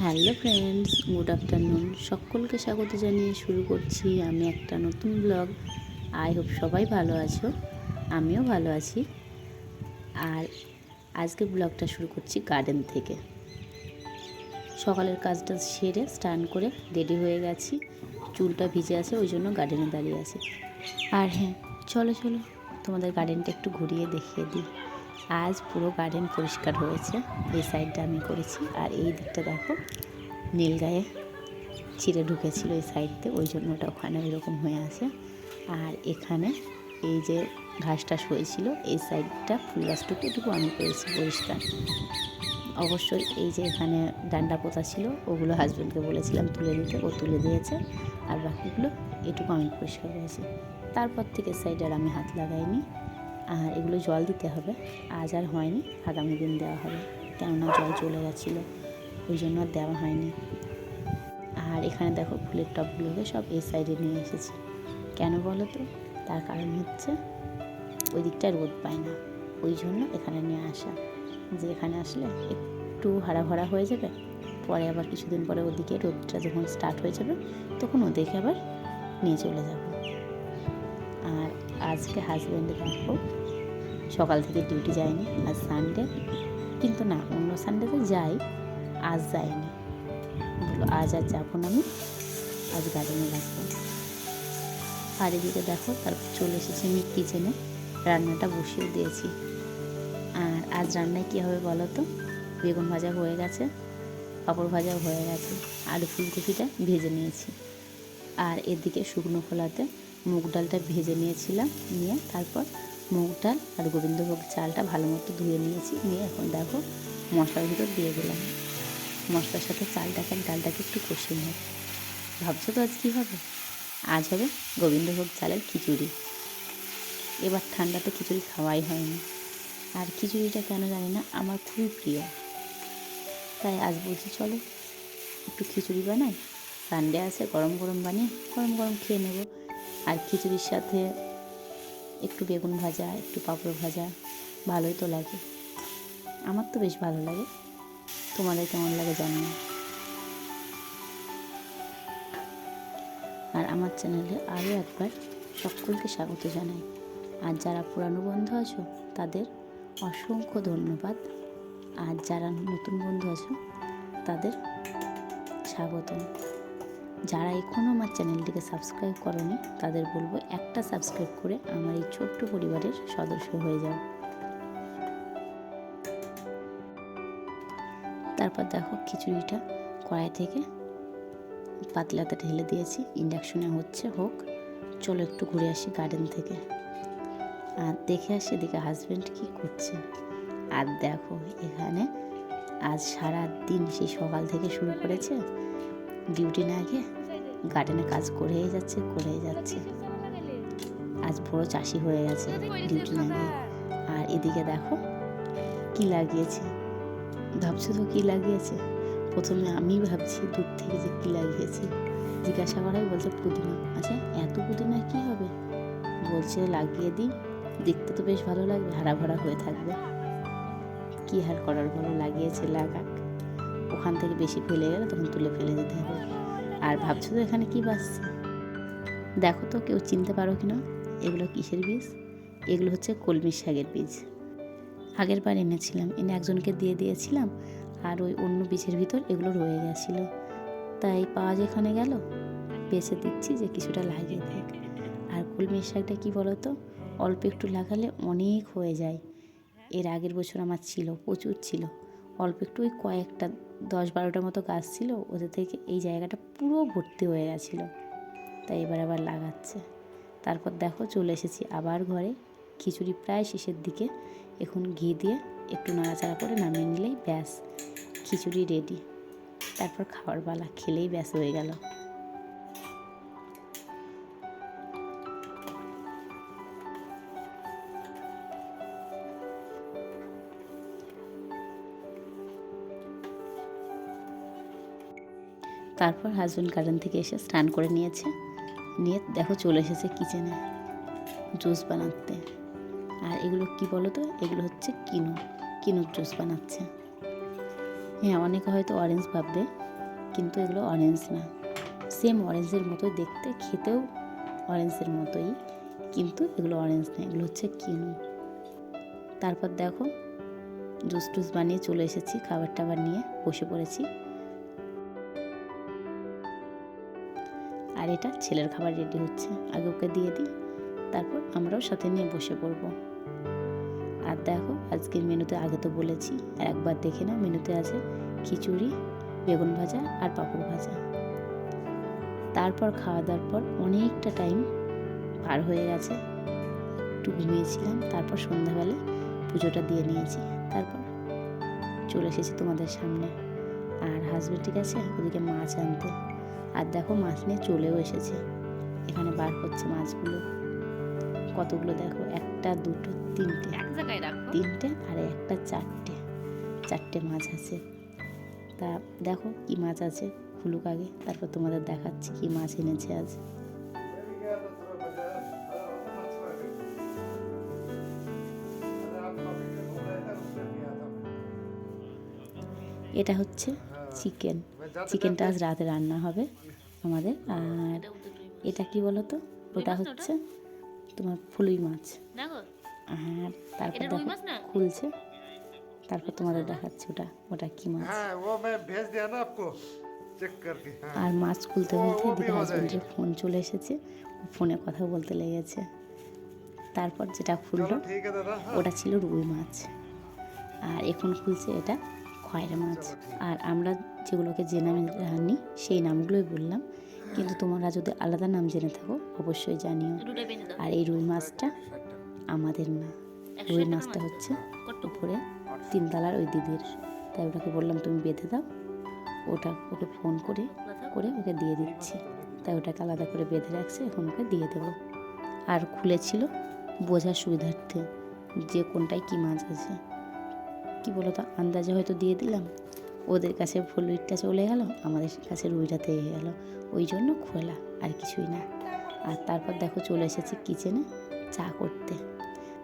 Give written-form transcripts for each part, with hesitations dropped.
Hello friends, good afternoon. সকলকে স্বাগত জানিয়ে শুরু করছি আমি একটা নতুন ব্লগ। আই হোপ সবাই ভালো আছো, আমিও ভালো আছি। আর আজকে ব্লগটা শুরু করছি গার্ডেন থেকে। সকালের কাজটা সেরে স্নান করে রেডি হয়ে গেছি। চুলটা ভিজে আছে, ওই জন্য গার্ডেনে দাঁড়িয়ে আছি। আর হ্যাঁ, চলো চলো তোমাদের গার্ডেনটা একটু ঘুরিয়ে দেখিয়ে দিই। আজ পুরো গার্ডেন পরিষ্কার হয়েছে। এই সাইডটা আমি করেছি, আর এই দিকটা দেখো নীল গায়ে চিড়ে ঢুকেছিল এই সাইডতে, ওই জন্য ওটা ওখানে ওইরকম হয়ে আছে। আর এখানে এই যে ঘাস টাস হয়েছিল এই সাইডটা ফুল গাছটুকু এটুকু আমি করেছি পরিষ্কার। অবশ্যই এই যে এখানে ডান্ডা পোতা ছিল, ওগুলো হাজব্যান্ডকে বলেছিলাম তুলে দিতে, ও তুলে দিয়েছে। আর বাকিগুলো এটুকু আমি পরিষ্কার করেছি। তারপর থেকে সাইডে আর আমি হাত লাগাইনি। আর এগুলো জল দিতে হবে, আজ আর হয়নি, আগামী দিন দেওয়া হবে, কেননা জল চলে গেছিলো, ওই জন্য আর দেওয়া হয়নি। আর এখানে দেখো ফুলের টবগুলোকে সব এই সাইডে নিয়ে এসেছি। কেন বলো তো? তার কারণ হচ্ছে ওই দিকটা রোদ পায় না, ওই জন্য এখানে নিয়ে আসা, যে এখানে আসলে একটু হারা ভরা হয়ে যাবে। পরে আবার কিছুদিন পরে ওদিকে রোদটা যখন স্টার্ট হয়ে যাবে তখন ওদেরকে আবার নিয়ে চলে যাব। আর আজকে হাজব্যান্ডে দেখো সকাল থেকে ডিউটি যায়নি, আজ সানডে, কিন্তু না অন্য সানডেতে যাই, আজ যায়নি। বললো আজ আর যাবো না, আমি আজ গার্ডেনে রাখবো। আর এদিকে দেখো তারপর চলে এসেছি আমি কিচেনে, রান্নাটা বসিয়ে দিয়েছি। আর আজ রান্নায় কী হবে বলো তো? বেগুন ভাজা হয়ে গেছে, পাঁপড় ভাজাও হয়ে গেছে, আলু ফুলকপিটা ভেজে নিয়েছি। আর এদিকে শুকনো খোলাতে মুগ ডালটা ভেজে নিয়েছিলাম, নিয়ে তারপর মুগ ডাল আর গোবিন্দভোগ চালটা ভালো মতো ধুয়ে নিয়েছি, নিয়ে এখন দেখো মশলার ভিতর দিয়ে দিলাম। মশলার সাথে চালটাকে আর ডালটাকে একটু কষিয়ে নেব। ভাবছো তো আজ কী হবে? আজ হবে গোবিন্দভোগ চালের খিচুড়ি। এবার ঠান্ডাতে খিচুড়ি খাওয়াই হয়নি, আর খিচুড়িটা কেন জানি না আমার খুবই প্রিয়, তাই আজ বলছি চলো একটু খিচুড়ি বানাই, সানডে আছে, গরম গরম বানিয়ে গরম গরম খেয়ে নেব। আর খিচুড়ির সাথে একটু বেগুন ভাজা, একটু পাঁপড় ভাজা ভালোই তো লাগে, আমার তো বেশ ভালো লাগে। তোমাদের কেমন লাগে জানি না। আর আমার চ্যানেলে আরও একবার সকলকে স্বাগত জানাই। আর যারা পুরানো বন্ধু আছো তাদের অসংখ্য ধন্যবাদ, আর যারা নতুন বন্ধু আছো তাদের স্বাগত। যারা এখনও আমার চ্যানেলটিকে সাবস্ক্রাইব করোনি তাদের বলবো একটা সাবস্ক্রাইব করে আমার এই ছোট্ট পরিবারের সদস্য হয়ে যাও। তারপর দেখো খিচুড়িটা কড়াই থেকে পাতলাতে ঢেলে দিয়েছি, ইন্ডাকশনে হচ্ছে, হোক। চলো একটু ঘুরে আসি গার্ডেন থেকে, আর দেখে আসি এদিকে হাজব্যান্ড কী করছে। আর দেখো এখানে আজ সারা দিন সেই সকাল থেকে শুরু করেছে, ডিউটি না গিয়ে গার্ডেনে কাজ করেই যাচ্ছে। আজ বড় চাষি হয়ে গেছে ডিউটি না গিয়ে। আর এদিকে দেখো কি লাগিয়েছে, ভাবছো তো কী লাগিয়েছে? প্রথমে আমি ভাবছি দূর থেকে যে কী লাগিয়েছে, জিজ্ঞাসা করাই বলছে পুদিনা। আচ্ছা এত পুদিনা কী হবে? বলছে লাগিয়ে দিই, দেখতে তো বেশ ভালো লাগবে, হারা ভরা হয়ে থাকবে। কী হার করার বলো, লাগিয়েছে লাগাক, ওখান থেকে বেশি ফেলে গেলে তখন তুলে ফেলে দিতে হবে। আর ভাবছো তো এখানে কী বাসছে? দেখো তো কেউ চিনতে পারো কি না এগুলো কিসের বীজ? এগুলো হচ্ছে কলমি শাকের বীজ। আগের বার এনেছিলাম, এনে একজনকে দিয়ে দিয়েছিলাম, আর ওই অন্য বীজের ভিতর এগুলো রয়ে গেছিলো, তাই পাওয়া যেখানে গেল বেছে দিচ্ছি যে কিছুটা লাগিয়ে দেখ। আর কলমি শাকটা কী বলো তো, অল্প একটু লাগালে অনেক হয়ে যায়। এর আগের বছর আমার ছিল, প্রচুর ছিল, অল্প একটু ওই কয়েকটা 10-12টার মতো গাছ ছিল, ওদের থেকে এই জায়গাটা পুরো ভর্তি হয়ে গেছিলো, তাই এবার আবার লাগাচ্ছে। তারপর দেখো চলে এসেছি আবার ঘরে, খিচুড়ি প্রায় শেষের দিকে, এখন ঘি দিয়ে একটু নাড়াচাড়া করে নামিয়ে নিলেই ব্যাস খিচুড়ি রেডি। তারপর খাওয়ার পালা, খেলেই ব্যাস হয়ে গেল। তারপর হাজব্যান্ড গার্ডেন থেকে এসে স্নান করে নিয়েছে, নিয়ে দেখো চলে এসেছে কিচেনে জুস বানাতে। আর এগুলো কি বলো তো, এগুলো হচ্ছে কিনুর জুস বানাচ্ছে। হ্যাঁ, অনেকে হয়তো অরেঞ্জ ভাববে, কিন্তু এগুলো অরেঞ্জ না। সেম অরেঞ্জের মতোই দেখতে, খেতেও অরেঞ্জের মতোই, কিন্তু এগুলো অরেঞ্জ না, এগুলো হচ্ছে কিনু। তারপর দেখো জুস টুস বানিয়ে চলে এসেছি, খাবার টাবার নিয়ে বসে পড়েছি। আর এটা ছেলের খাবার রেডি হচ্ছে, আগে ওকে দিয়ে দিই, তারপর আমরাও সাথে নিয়ে বসে পড়ব। আর দেখো আজকের মেনুতে আগে তো বলেছি, আর একবার দেখে না, মেনুতে আছে খিচুড়ি, বেগুন ভাজা আর পাঁপড় ভাজা। তারপর খাওয়া দাওয়ার পর অনেকটা টাইম পার হয়ে গেছে, একটু ঘুমিয়েছিলাম। তারপর সন্ধ্যাবেলা পুজোটা দিয়ে নিয়েছি, তারপর চলে এসেছি তোমাদের সামনে। আর হাজবেন্ড ঠিক আছে ওদিকে মাছ আনতে, আর দেখো মাছ নিয়ে চলেও এসেছে, এখানে বার করছে মাছগুলো। কতগুলো দেখো, একটা দুটো তিনটে, তিনটে আর একটা চারটে মাছ আছে। তা দেখো কি মাছ আছে, খুলুক আগে, তারপর তোমাদের দেখাচ্ছি কি মাছ এনেছে আজ। এটা হচ্ছে চিকেনটা আজ রাতে রান্না হবে আমাদের। আর এটা কি বলো তো, ওটা হচ্ছে তোমার ফুলুই মাছ। আর তারপর দেখো খুলছে, তারপর তোমাদের দেখাচ্ছি ওটা কি মাছ। আর মাছ খুলতে খুলতে এদিকে হাজবেন্ডের ফোন চলে এসেছে, ফোনে কথা বলতে লেগেছে। তারপর যেটা খুললো ওটা ছিল রুই মাছ, আর এখন খুলছে এটা খয়রা মাছ। আর আমরা যেগুলোকে যে নামে রান্নি সেই নামগুলোই বললাম, কিন্তু তোমরা যদি আলাদা নাম জেনে থাকো অবশ্যই জানিও। আর এই রুই মাছটা আমাদের না, রুই মাছটা হচ্ছে উপরে তিনতলার ওই দিদির। তাই ওটাকে বললাম তুমি বেঁধে দাও, ওকে ফোন করে ওকে দিয়ে দিচ্ছি। তাই ওটাকে আলাদা করে বেঁধে রাখছে, এখন ওকে দিয়ে দেবো। আর খুলেছিল বোঝার সুবিধার্থে যে কোনটায় কী মাছ আছে। কি বলো তো, আন্দাজে হয়তো দিয়ে দিলাম, ওদের কাছে ফুলুইটা চলে গেল, আমাদের কাছে রুইটা থেকে গেল, ওই জন্য খোলা, আর কিছুই না। আর তারপর দেখো চলে এসেছি কিচেনে চা করতে।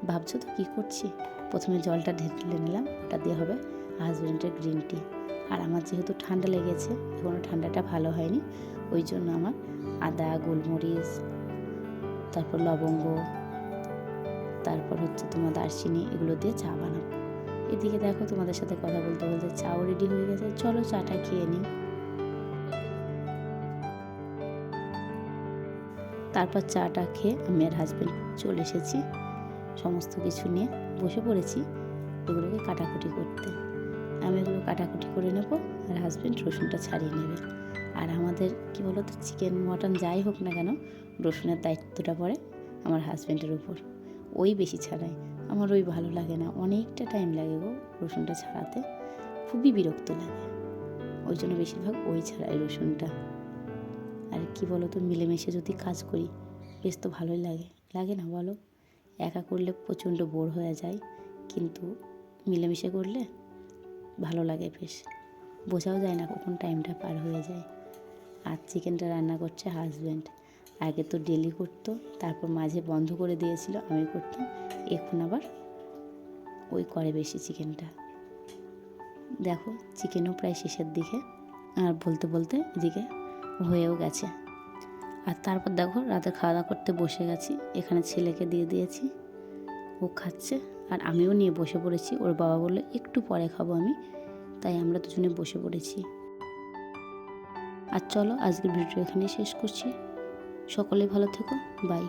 ভাবছো তো কী করছি, প্রথমে জলটা ঢেলে নিলাম, ওটা দিয়ে হবে হাজব্যান্ডের গ্রিন টি। আর আমার যেহেতু ঠান্ডা লেগেছে, এখনও ঠান্ডাটা ভালো হয়নি, ওই জন্য আমার আদা, গোলমরিচ, তারপর লবঙ্গ, তারপর হচ্ছে তোমার দারচিনি, এগুলো দিয়ে চা বানাবো। এদিকে দেখো তোমাদের সাথে কথা বলতে বলতে চাও রেডি হয়ে গেছে, চলো চাটা খেয়ে নিই। তারপর চাটা খেয়ে আমি আর হাজব্যান্ড চলে এসেছি, সমস্ত কিছু নিয়ে বসে পড়েছি এগুলোকে কাটাকুটি করতে। আমি এগুলো কাটাকুটি করে নেব, আর হাজব্যান্ড রসুনটা ছাড়িয়ে নেবে। আর আমাদের কি বলো তো, চিকেন মটন যাই হোক না কেন, রসুনের দায়িত্বটা পড়ে আমার হাজব্যান্ডের উপর। ওই বেশি ছাড়ায়, আমার ওই ভালো লাগে না, অনেকটা টাইম লাগে গো রসুনটা ছাড়াতে, খুবই বিরক্ত লাগে। ওই জন্য বেশিরভাগ ওই ছাড়াই রসুনটা। আর কি বলো তো, মিলেমিশে যদি কাজ করি বেশ তো ভালোই লাগে না বলো? একা করলে প্রচণ্ড বোর হয়ে যায়, কিন্তু মিলেমিশে করলে ভালো লাগে বেশ, বোঝাও যায় না কখন টাইমটা পার হয়ে যায়। আর চিকেনটা রান্না করছে হাজব্যান্ড, আগে তো ডেলি করতো, তারপর মাঝে বন্ধ করে দিয়েছিল, আমি করতাম, এখন আবার ওই করে বেশি চিকেনটা। দেখো চিকেনও প্রায় শেষের দিকে, আর বলতে বলতে এদিকে হয়েও গেছে। আর তারপর দেখো রাতে খাওয়া দাওয়া করতে বসে গেছি, এখানে ছেলেকে দিয়ে দিয়েছি, ও খাচ্ছে, আর আমিও নিয়ে বসে পড়েছি। ওর বাবা বললো একটু পরে খাবো আমি, তাই আমরা দুজনে বসে পড়েছি। আর চলো আজকের ভিডিও এখানেই শেষ করছি, সকলে ভালো থেকো, বাই।